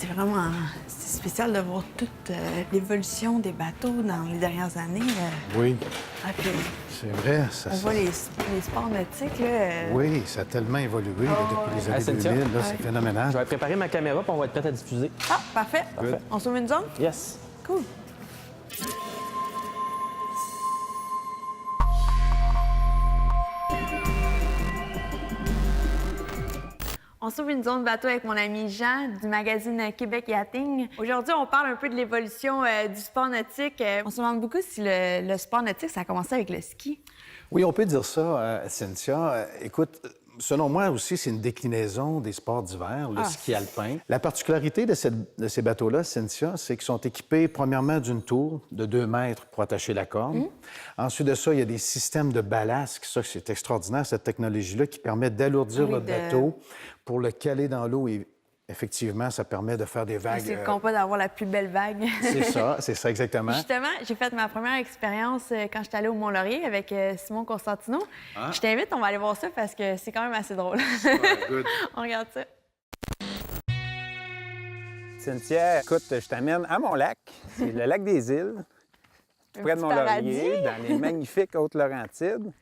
C'est vraiment c'est spécial de voir toute l'évolution des bateaux dans les dernières années. Oui, Ah, puis c'est vrai. on voit les sports nautiques, là. Oui, ça a tellement évolué là, depuis les années Cynthia. 2000. Là, c'est phénoménal. Je vais préparer ma caméra puis on va être prêt à diffuser. Ah, parfait. Parfait. On sauve une zone? Yes. Cool. On s'ouvre une zone bateau avec mon ami Jean du magazine Québec Yachting. Aujourd'hui, on parle un peu de l'évolution du sport nautique. On se demande beaucoup si le sport nautique, ça a commencé avec le ski. Oui, on peut dire ça, Cynthia. Écoute, selon moi aussi, c'est une déclinaison des sports d'hiver, le ski alpin. La particularité de ces bateaux-là, Cynthia, c'est qu'ils sont équipés premièrement d'une tour de 2 mètres pour attacher la corde. Ensuite de ça, il y a des systèmes de ballast. Ça, c'est extraordinaire, cette technologie-là, qui permet d'alourdir le bateau pour le caler dans l'eau. Et effectivement, ça permet de faire des vagues. C'est le compas d'avoir la plus belle vague. C'est ça exactement. Justement, j'ai fait ma première expérience quand j'étais allée au Mont-Laurier avec Simon Constantino. Je t'invite, on va aller voir ça parce que c'est quand même assez drôle. Good. On regarde ça. Cynthia, écoute, je t'amène à mon lac. C'est le lac des Îles, tout près de petit Mont-Laurier, paradis. dans les magnifiques Hautes-Laurentides.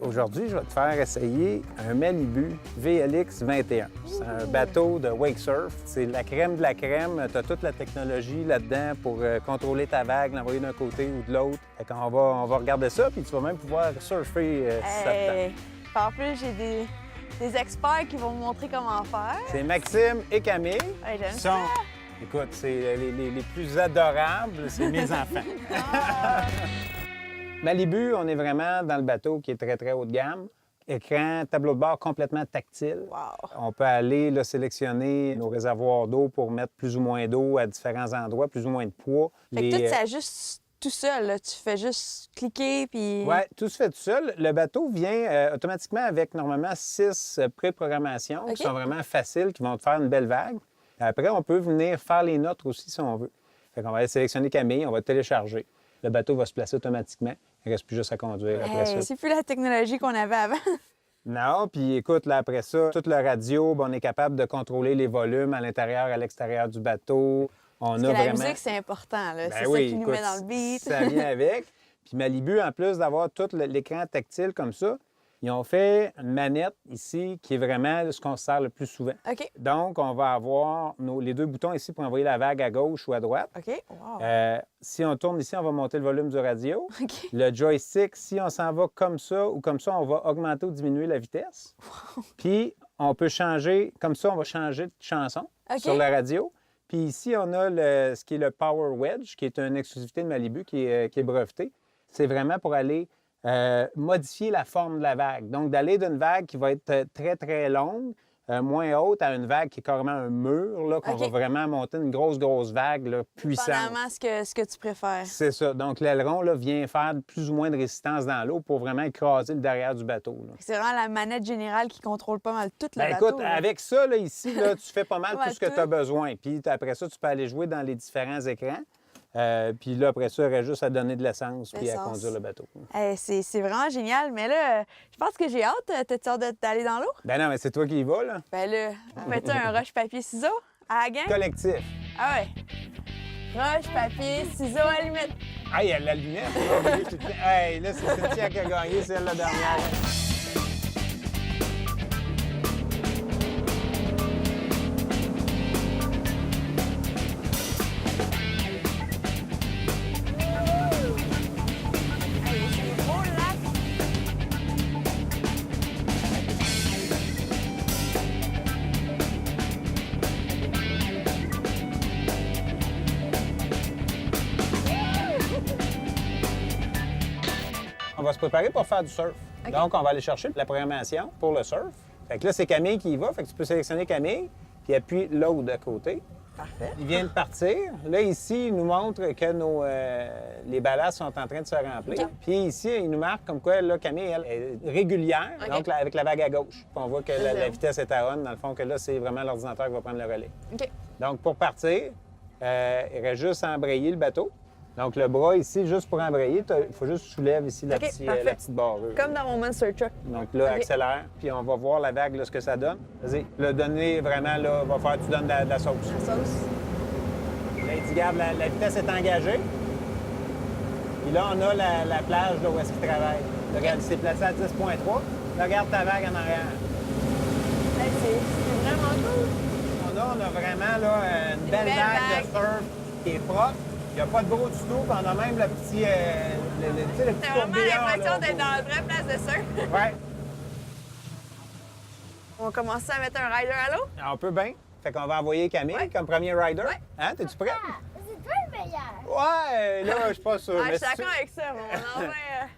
Aujourd'hui, je vais te faire essayer un Malibu VLX 21. C'est un bateau de wake surf. C'est la crème de la crème. Tu as toute la technologie là-dedans pour contrôler ta vague, l'envoyer d'un côté ou de l'autre. Fait qu'on on va regarder ça, puis tu vas même pouvoir surfer si ça te tente. En plus, j'ai des experts qui vont me montrer comment faire. C'est Maxime et Camille. Ouais, j'aime qui ça. Écoute, c'est les plus adorables, c'est mes enfants. Malibu, on est vraiment dans le bateau qui est très, très haut de gamme. Écran, tableau de bord complètement tactile. Wow. On peut aller là, sélectionner nos réservoirs d'eau pour mettre plus ou moins d'eau à différents endroits, plus ou moins de poids. Fait que tout s'ajuste tout seul, là. Tu fais juste cliquer, puis... Oui, tout se fait tout seul. Le bateau vient automatiquement avec normalement 6 pré-programmations qui sont vraiment faciles, qui vont te faire une belle vague. Après, on peut venir faire les nôtres aussi si on veut. Fait qu'on va aller sélectionner Camille, on va télécharger. Le bateau va se placer automatiquement. Il ne reste plus juste à conduire après ça. C'est plus la technologie qu'on avait avant. Non, puis écoute, là, après ça, toute le radio, ben, on est capable de contrôler les volumes à l'intérieur, à l'extérieur du bateau. Parce que la musique, c'est important, là. C'est ça qui nous met dans le beat. Ça vient avec. Puis Malibu, en plus d'avoir tout l'écran tactile comme ça, ils ont fait une manette ici qui est vraiment ce qu'on se sert le plus souvent. OK. Donc, on va avoir les 2 boutons ici pour envoyer la vague à gauche ou à droite. OK. Wow. Si on tourne ici, on va monter le volume du radio. OK. Le joystick, si on s'en va comme ça ou comme ça, on va augmenter ou diminuer la vitesse. Wow. Puis, on peut changer, comme ça, on va changer de chanson sur la radio. Puis ici, on a ce qui est le Power Wedge, qui est une exclusivité de Malibu qui est brevetée. C'est vraiment pour aller modifier la forme de la vague. Donc, d'aller d'une vague qui va être très, très longue, moins haute, à une vague qui est carrément un mur, là, qu'on va vraiment monter une grosse, grosse vague là, puissante. Dépendamment ce que tu préfères. C'est ça. Donc, l'aileron là, vient faire plus ou moins de résistance dans l'eau pour vraiment écraser le derrière du bateau. Là. C'est vraiment la manette générale qui contrôle pas mal tout le Ben, bateau. écoute, là. avec ça, là, ici, là, tu fais pas mal Pas tout ce que mal tu as besoin. Puis après ça, tu peux aller jouer dans les différents écrans. Puis là, après ça, il reste juste à donner de l'essence puis à conduire le bateau. C'est vraiment génial. Mais là, je pense que j'ai hâte. T'as-tu hâte d'aller dans l'eau? Ben non, mais c'est toi qui y vas, là. Ben là, on fait un roche-papier-ciseaux à la gang? Collectif. Ah ouais. Roche, papier, ciseaux, allumette. Hey, elle a la lunette. Oh, oui, hey, là, c'est Cynthia qui a gagné, c'est elle la dernière. On va se préparer pour faire du surf. Okay. Donc, on va aller chercher la programmation pour le surf. Fait que là, c'est Camille qui y va. Fait que tu peux sélectionner Camille, puis appuie l'autre de côté. Parfait. Il vient de partir. Là, ici, il nous montre que les ballasts sont en train de se remplir. Okay. Puis ici, il nous marque comme quoi, là, Camille, elle est régulière, donc avec la vague à gauche. Puis on voit que la vitesse est à on. Dans le fond, que là, c'est vraiment l'ordinateur qui va prendre le relais. OK. Donc, pour partir, il reste juste à embrayer le bateau. Donc, le bras ici, juste pour embrayer, il faut juste que tu soulèves ici la, OK, petite, parfait. la petite barrure. Comme dans mon Monster Truck. Donc là, OK. accélère, puis on va voir la vague, là, ce que ça donne. Vas-y, le donner vraiment, là, va faire, tu donnes de la sauce. La sauce. Là, il dit, regarde, la vitesse est engagée. Puis là, on a la plage là, où est-ce qu'il travaille. Là, regarde, il s'est placé à 10,3. Là, regarde ta vague en arrière. Hey, c'est vraiment cool. On a vraiment là, une belle belle vague de surf qui est propre. Il n'y a pas de gros du tout, puis on a même le petit, tu sais, le petit T'as vraiment tourbillon, l'impression là, d'être dans la vraie place de surf. Ouais, On va commencer à mettre un rider à l'eau. on peut bien. Fait qu'on va envoyer Camille comme premier rider. Ouais. Hein, t'es-tu prêt? C'est toi le meilleur. Ouais, là, je suis pas sûr. Ah, mais je suis si tu- d'accord avec ça, mais on en va...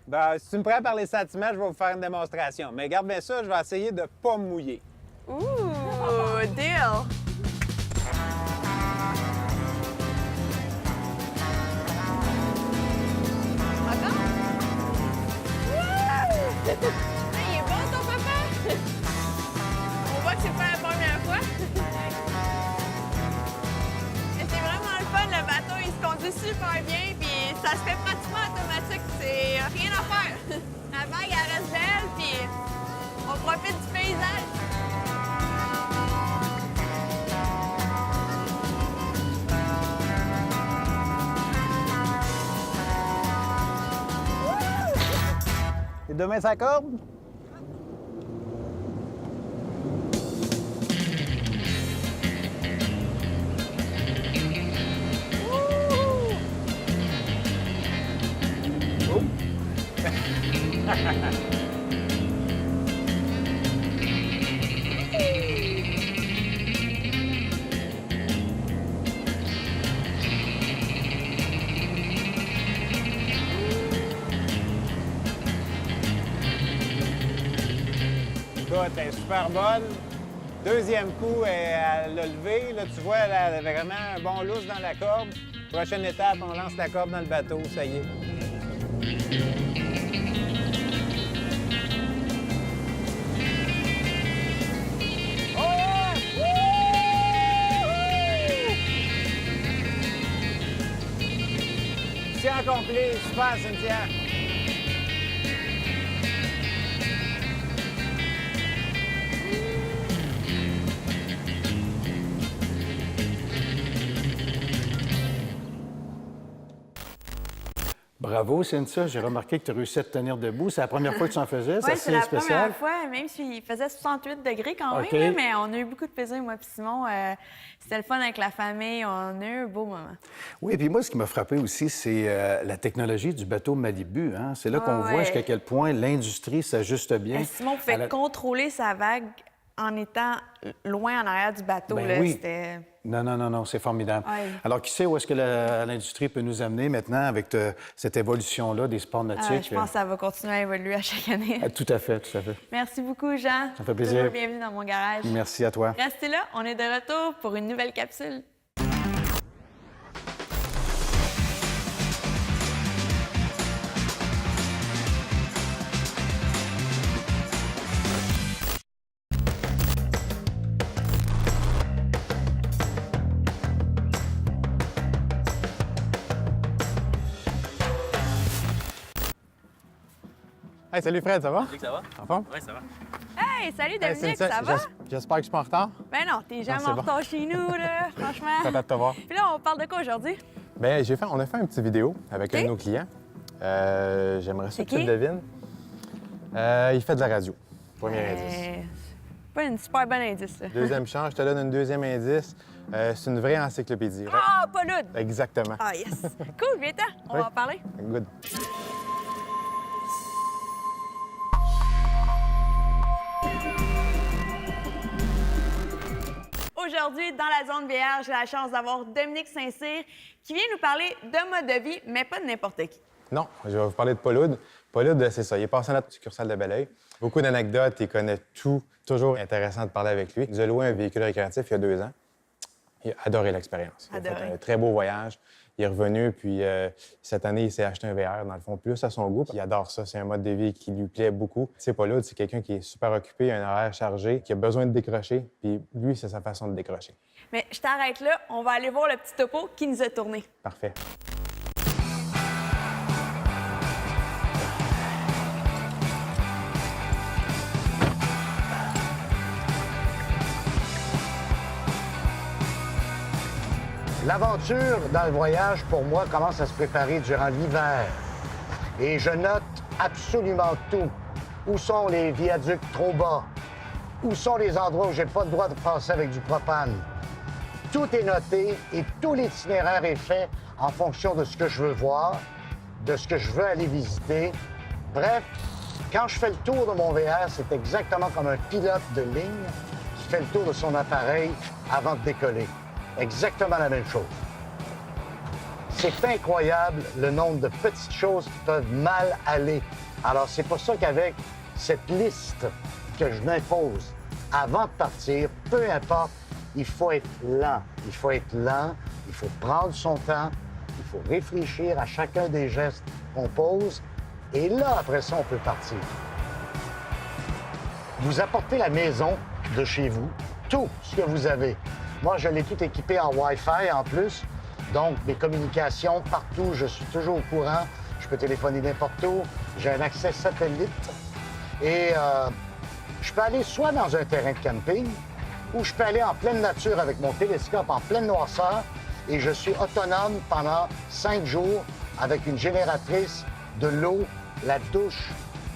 Ben, si tu me prends par les sentiments, je vais vous faire une démonstration. Mais garde bien ça, je vais essayer de pas me mouiller. Ouh, deal! Attends! Wouh! Hey, il est bon ton papa! On voit que c'est pas la première fois. Mais c'est vraiment le fun, le bateau, il se conduit super bien, puis ça se fait pratiquement automatique, c'est rien à faire. La vague, elle reste belle, puis on profite du paysage. Et demain, ça corde? Écoute, elle est super bonne. Deuxième coup, elle l'a levé. Là, tu vois, elle a vraiment un bon lousse dans la corde. Prochaine étape, on lance la corde dans le bateau. Ça y est. Oh! Wouhou! Mission accompli. Super, Cynthia. Bravo, Cynthia. J'ai remarqué que tu as réussi à te tenir debout. C'est la première fois que tu en faisais. Oui, c'est la spécial. première fois, même s'il faisait 68 degrés quand OK. même, là, mais on a eu beaucoup de plaisir, moi et Simon. C'était le fun avec la famille, on a eu un beau moment. Oui, puis moi, ce qui m'a frappé aussi, c'est la technologie du bateau Malibu. Hein? C'est là qu'on ouais. voit jusqu'à quel point l'industrie s'ajuste bien. Simon pouvait À la- contrôler sa vague en étant loin en arrière du bateau. Ben là. oui. C'était... Non, c'est formidable. Ouais. Alors, qui sait où est-ce que l'industrie peut nous amener maintenant avec cette évolution-là des sports nautiques? je pense que ça va continuer à évoluer à chaque année. Tout à fait, tout à fait. Merci beaucoup, Jean. Ça fait plaisir. Toujours bienvenue dans mon garage. Merci à toi. Restez là, on est de retour pour une nouvelle capsule. Hey, salut Fred, ça va? Ça va? En forme? Oui, ça va. Hey, salut Hey, Dominique, Cynthia, ça va? J'espère que je suis pas en retard. Ben non, t'es jamais c'est en bon. retard chez nous, là, franchement. Content de te voir. Puis là, on parle de quoi aujourd'hui? Bien, on a fait un petit vidéo avec OK. un de nos clients. J'aimerais ça C'est que tu le qui? devines. Il fait de la radio. Premier indice. Pas une super bonne indice, là. Deuxième chance, je te donne un deuxième indice. C'est une vraie encyclopédie. Ah, pas lude! Exactement. Ah, yes! Cool, viens-t'en, on Oui. va en parler. Good. Aujourd'hui, dans la zone VR, j'ai la chance d'avoir Dominique Saint-Cyr qui vient nous parler de mode de vie, mais pas de n'importe qui. Non, je vais vous parler de Paul Hood. Paul Hood, c'est ça. Il est passé à notre succursale de Belleuil. Beaucoup d'anecdotes, il connaît tout. Toujours intéressant de parler avec lui. Il nous a loué un véhicule récréatif il y a 2 ans. Il a adoré l'expérience. Il a Adoré. fait un très beau voyage. Il est revenu, puis cette année, il s'est acheté un VR, dans le fond, plus à son goût. Puis il adore ça. C'est un mode de vie qui lui plaît beaucoup. Tu sais, Paul Hood, c'est quelqu'un qui est super occupé, un horaire chargé, qui a besoin de décrocher. Puis lui, c'est sa façon de décrocher. Mais je t'arrête là, on va aller voir le petit topo qui nous a tourné. Parfait. L'aventure dans le voyage, pour moi, commence à se préparer durant l'hiver. Et je note absolument tout. Où sont les viaducs trop bas? Où sont les endroits où j'ai pas le droit de passer avec du propane? Tout est noté et tout l'itinéraire est fait en fonction de ce que je veux voir, de ce que je veux aller visiter. Bref, quand je fais le tour de mon VR, c'est exactement comme un pilote de ligne qui fait le tour de son appareil avant de décoller. Exactement la même chose. C'est incroyable le nombre de petites choses qui peuvent mal aller. Alors, c'est pour ça qu'avec cette liste que je m'impose avant de partir, peu importe, il faut être lent. Il faut être lent, il faut prendre son temps, il faut réfléchir à chacun des gestes qu'on pose. Et là, après ça, on peut partir. Vous apportez la maison de chez vous, tout ce que vous avez. Moi, je l'ai tout équipé en Wi-Fi en plus. Donc, mes communications partout, je suis toujours au courant. Je peux téléphoner n'importe où. J'ai un accès satellite. Et je peux aller soit dans un terrain de camping ou je peux aller en pleine nature avec mon télescope en pleine noirceur et je suis autonome pendant 5 jours avec une génératrice, de l'eau, la douche,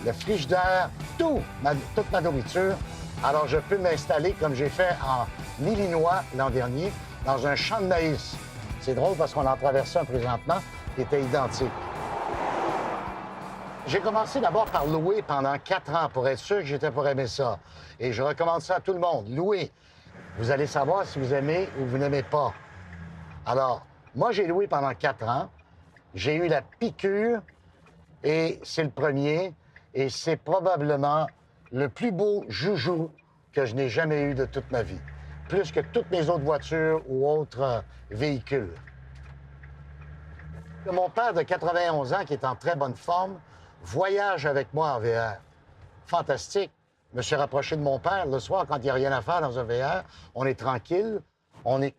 le frigidaire, toute ma nourriture. Alors, je peux m'installer, comme j'ai fait en Illinois l'an dernier, dans un champ de maïs. C'est drôle parce qu'on en traverse un présentement qui était identique. J'ai commencé d'abord par louer pendant 4 ans pour être sûr que j'étais pour aimer ça. Et je recommande ça à tout le monde. Louer. Vous allez savoir si vous aimez ou vous n'aimez pas. Alors, moi, j'ai loué pendant 4 ans. J'ai eu la piqûre et c'est le premier. Et c'est probablement le plus beau joujou que je n'ai jamais eu de toute ma vie. Plus que toutes mes autres voitures ou autres véhicules. Mon père de 91 ans, qui est en très bonne forme, voyage avec moi en VR. Fantastique. Je me suis rapproché de mon père. Le soir, quand il n'y a rien à faire dans un VR, on est tranquille. On est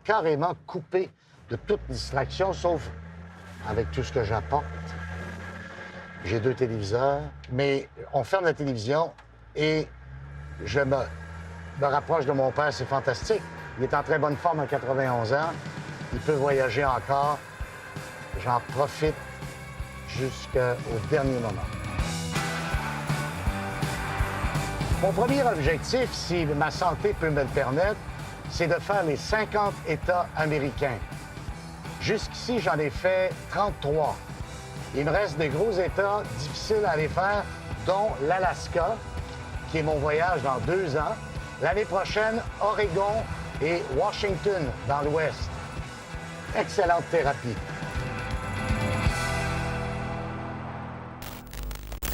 carrément coupé de toute distraction, sauf avec tout ce que j'apporte. J'ai 2 téléviseurs, mais on ferme la télévision et je me rapproche de mon père. C'est fantastique. Il est en très bonne forme à 91 ans. Il peut voyager encore. J'en profite jusqu'au dernier moment. Mon premier objectif, si ma santé peut me le permettre, c'est de faire les 50 États américains. Jusqu'ici, j'en ai fait 33. Il me reste des gros États difficiles à aller faire, dont l'Alaska, qui est mon voyage dans 2 ans. L'année prochaine, Oregon et Washington, dans l'Ouest. Excellente thérapie.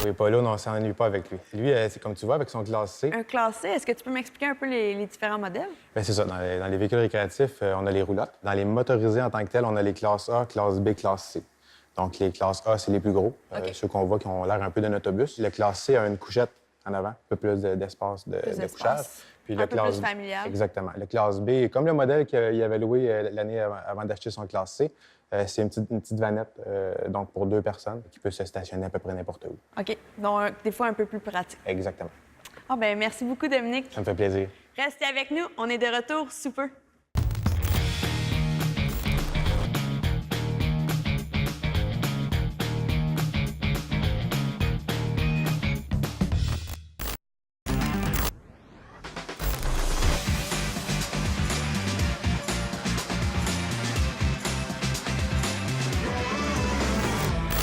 Oui, Paulo, on ne s'ennuie pas avec lui. Lui, c'est comme tu vois, avec son classe C. Un classe C, est-ce que tu peux m'expliquer un peu les différents modèles? Bien, c'est ça. Dans les véhicules récréatifs, on a les roulottes. Dans les motorisés en tant que tels, on a les classes A, classe B, classe C. Donc, les classes A, c'est les plus gros, ceux qu'on voit qui ont l'air un peu d'un autobus. Le classe C a une couchette en avant, un peu plus d'espace de couchage. Puis un peu plus familial. Exactement. Le classe B, comme le modèle qu'il avait loué l'année avant d'acheter son classe C, c'est une petite vanette, donc pour 2 personnes, qui peut se stationner à peu près n'importe où. OK. Donc, des fois, un peu plus pratique. Exactement. Ah, bien, merci beaucoup, Dominique. Ça me fait plaisir. Restez avec nous. On est de retour sous peu.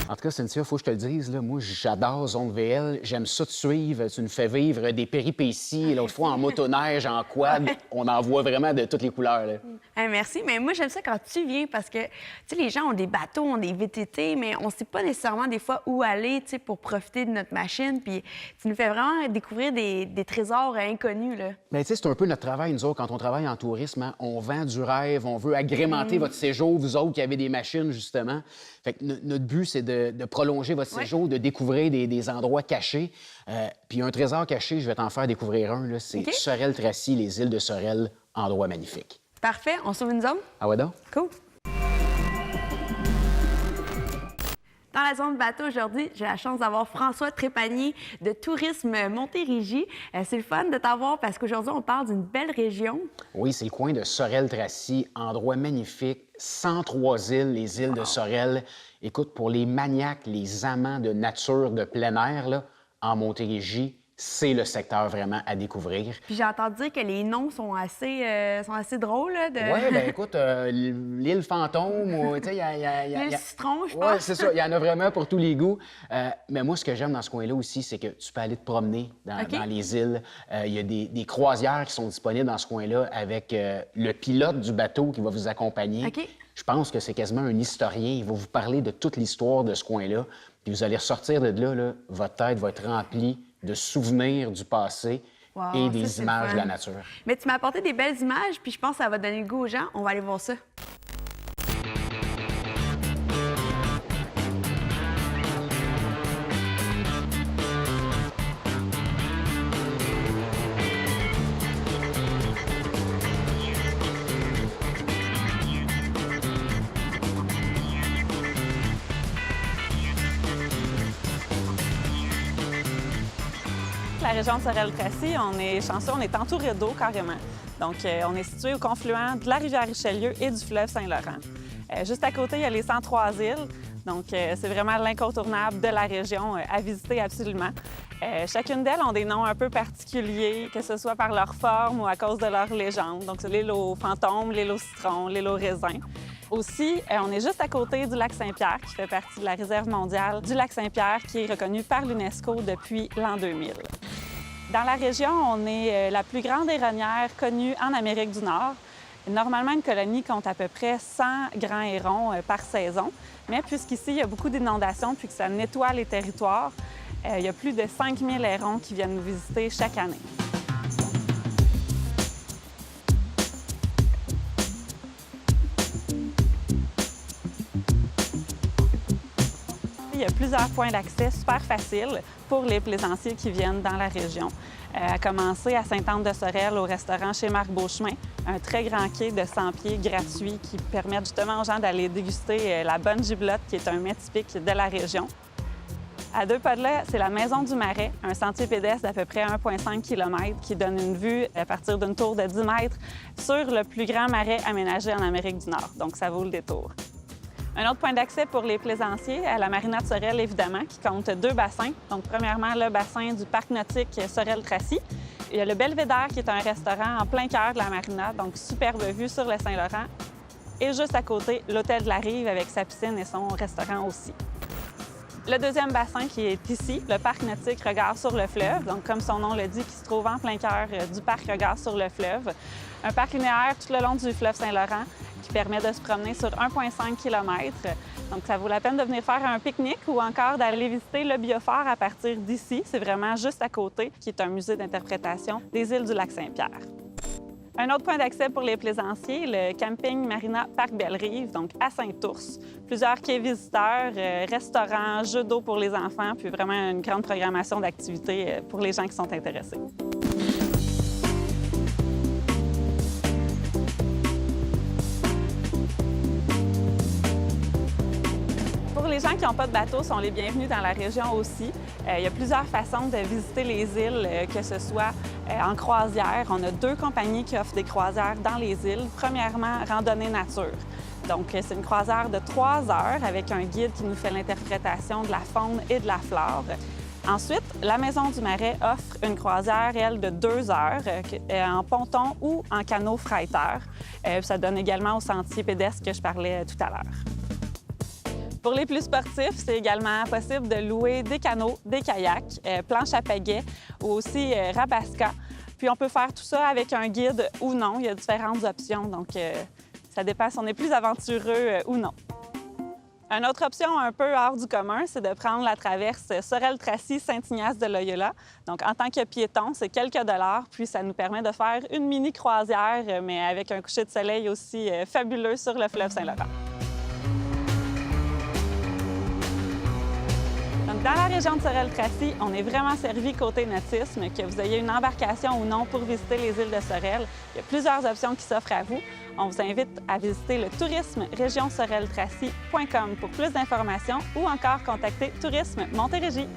En tout cas, Cynthia, il faut que je te le dise, là, moi, j'adore Zone VL. J'aime ça te suivre. Tu nous fais vivre des péripéties. L'autre fois, en motoneige, en quad, on en voit vraiment de toutes les couleurs. Là. Merci, mais moi, j'aime ça quand tu viens parce que, tu sais, les gens ont des bateaux, ont des VTT, mais on ne sait pas nécessairement des fois où aller, tu sais, pour profiter de notre machine. Puis tu nous fais vraiment découvrir des trésors inconnus, là. Bien, tu sais, c'est un peu notre travail, nous autres, quand on travaille en tourisme. Hein. On vend du rêve, on veut agrémenter votre séjour, vous autres qui avez des machines, justement. Fait que notre but, c'est de prolonger votre séjour, de découvrir des endroits cachés. Puis un trésor caché, je vais t'en faire découvrir un, là. C'est Sorel-Tracy, les îles de Sorel, endroit magnifique. Parfait. On sauve une zone? Ah ouais donc? Cool. Dans la zone bateau aujourd'hui, j'ai la chance d'avoir François Trépanier de Tourisme Montérégie. C'est le fun de t'avoir parce qu'aujourd'hui, on parle d'une belle région. Oui, c'est le coin de Sorel-Tracy, endroit magnifique, 103 îles, les îles de Sorel. Écoute, pour les maniaques, les amants de nature, de plein air, là, en Montérégie, c'est le secteur vraiment à découvrir. Puis j'ai entendu dire que les noms sont assez drôles. Là, de... Oui, bien écoute, l'île Fantôme, ou, tu sais, il y a... L'île Citron, je pense. Oui, c'est ça, il y en a vraiment pour tous les goûts. Mais moi, ce que j'aime dans ce coin-là aussi, c'est que tu peux aller te promener dans les îles. Il y a des croisières qui sont disponibles dans ce coin-là avec le pilote du bateau qui va vous accompagner. OK. Je pense que c'est quasiment un historien. Il va vous parler de toute l'histoire de ce coin-là. Puis vous allez ressortir de là, votre tête va être remplie de souvenirs du passé et des images de la nature. Mais tu m'as apporté des belles images, puis je pense que ça va donner le goût aux gens. On va aller voir ça. La région de Sorel-Tracy, on est chanceux, on est entouré d'eau carrément. Donc, on est situé au confluent de la rivière Richelieu et du fleuve Saint-Laurent. Juste à côté, il y a les 103 îles. Donc, c'est vraiment l'incontournable de la région à visiter absolument. Chacune d'elles ont des noms un peu particuliers, que ce soit par leur forme ou à cause de leur légende. Donc, c'est l'île aux fantômes, l'île aux citrons, l'île aux raisins. Aussi, on est juste à côté du lac Saint-Pierre, qui fait partie de la réserve mondiale du lac Saint-Pierre, qui est reconnu par l'UNESCO depuis l'an 2000. Dans la région, on est la plus grande héronnière connue en Amérique du Nord. Normalement, une colonie compte à peu près 100 grands hérons par saison, mais puisqu'ici, il y a beaucoup d'inondations puis que ça nettoie les territoires, il y a plus de 5000 hérons qui viennent nous visiter chaque année. Il y a plusieurs points d'accès super faciles pour les plaisanciers qui viennent dans la région. À commencer à Sainte-Anne-de-Sorel, au restaurant chez Marc Beauchemin, un très grand quai de 100 pieds gratuit qui permet justement aux gens d'aller déguster la bonne giblotte, qui est un mets typique de la région. À 2 pas de là, c'est la Maison du Marais, un sentier pédestre d'à peu près 1,5 km qui donne une vue à partir d'une tour de 10 mètres sur le plus grand marais aménagé en Amérique du Nord. Donc, ça vaut le détour. Un autre point d'accès pour les plaisanciers, à la marina de Sorel, évidemment, qui compte 2 bassins. Donc, premièrement, le bassin du parc nautique Sorel-Tracy. Il y a le Belvédère, qui est un restaurant en plein cœur de la marina, donc superbe vue sur le Saint-Laurent. Et juste à côté, l'Hôtel de la Rive avec sa piscine et son restaurant aussi. Le deuxième bassin qui est ici, le parc nautique Regard sur le fleuve, donc comme son nom le dit, qui se trouve en plein cœur du parc Regard sur le fleuve. Un parc linéaire tout le long du fleuve Saint-Laurent qui permet de se promener sur 1,5 km. Donc, ça vaut la peine de venir faire un pique-nique ou encore d'aller visiter le biophare à partir d'ici. C'est vraiment juste à côté, qui est un musée d'interprétation des îles du lac Saint-Pierre. Un autre point d'accès pour les plaisanciers, le camping Marina Parc Belle-Rive, donc à Saint-Ours. Plusieurs quais visiteurs, restaurants, jeux d'eau pour les enfants, puis vraiment une grande programmation d'activités pour les gens qui sont intéressés. Pour les gens qui n'ont pas de bateau, sont les bienvenus dans la région aussi. Il y a plusieurs façons de visiter les îles, que ce soit en croisière. On a 2 compagnies qui offrent des croisières dans les îles. Premièrement, randonnée nature. Donc, c'est une croisière de 3 heures avec un guide qui nous fait l'interprétation de la faune et de la flore. Ensuite, la Maison du Marais offre une croisière, elle, de 2 heures en ponton ou en canot freighter. Ça donne également au sentier pédestre que je parlais tout à l'heure. Pour les plus sportifs, c'est également possible de louer des canots, des kayaks, planches à pagaie ou aussi rabasca. Puis on peut faire tout ça avec un guide ou non. Il y a différentes options, donc ça dépend si on est plus aventureux ou non. Une autre option un peu hors du commun, c'est de prendre la traverse Sorel-Tracy-Saint-Ignace-de-Loyola. Donc, en tant que piéton, c'est quelques dollars, puis ça nous permet de faire une mini-croisière, mais avec un coucher de soleil aussi fabuleux sur le fleuve Saint-Laurent. Dans la région de Sorel-Tracy, on est vraiment servi côté nautisme, que vous ayez une embarcation ou non pour visiter les îles de Sorel. Il y a plusieurs options qui s'offrent à vous. On vous invite à visiter le tourisme région-sorel-tracy.com pour plus d'informations ou encore contacter Tourisme Montérégie.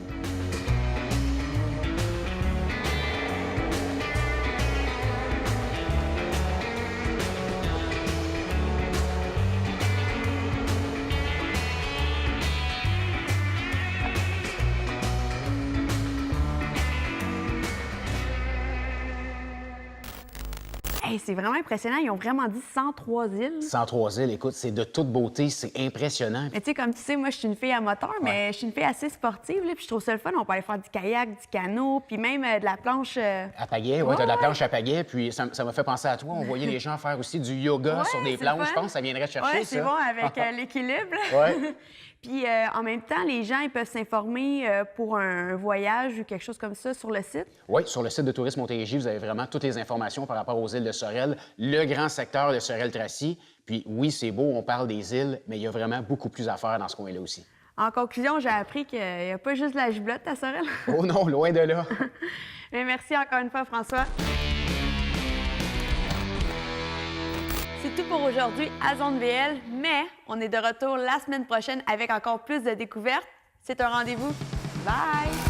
Hey, c'est vraiment impressionnant. Ils ont vraiment dit 103 îles. 103 îles, écoute, c'est de toute beauté, c'est impressionnant. Mais tu sais, comme tu sais, moi, je suis une fille à moteur, mais je suis une fille assez sportive, là, puis je trouve ça le fun. On peut aller faire du kayak, du canot, puis même de la planche... À pagaie, oui, t'as de la planche à pagaie, puis ça m'a fait penser à toi. On voyait les gens faire aussi du yoga sur des c'est planches. fun. Je pense que ça viendrait te chercher, Oui, c'est ça. bon avec l'équilibre. Ouais. Puis en même temps, les gens ils peuvent s'informer pour un voyage ou quelque chose comme ça sur le site. Oui, sur le site de Tourisme Montérégie, vous avez vraiment toutes les informations par rapport aux îles de Sorel, le grand secteur de Sorel-Tracy. Puis oui, c'est beau, on parle des îles, mais il y a vraiment beaucoup plus à faire dans ce coin-là aussi. En conclusion, j'ai appris qu'il n'y a pas juste la giblotte à Sorel. Oh non, loin de là. Mais merci encore une fois, François. C'est tout pour aujourd'hui à Zone VL, mais on est de retour la semaine prochaine avec encore plus de découvertes. C'est un rendez-vous. Bye!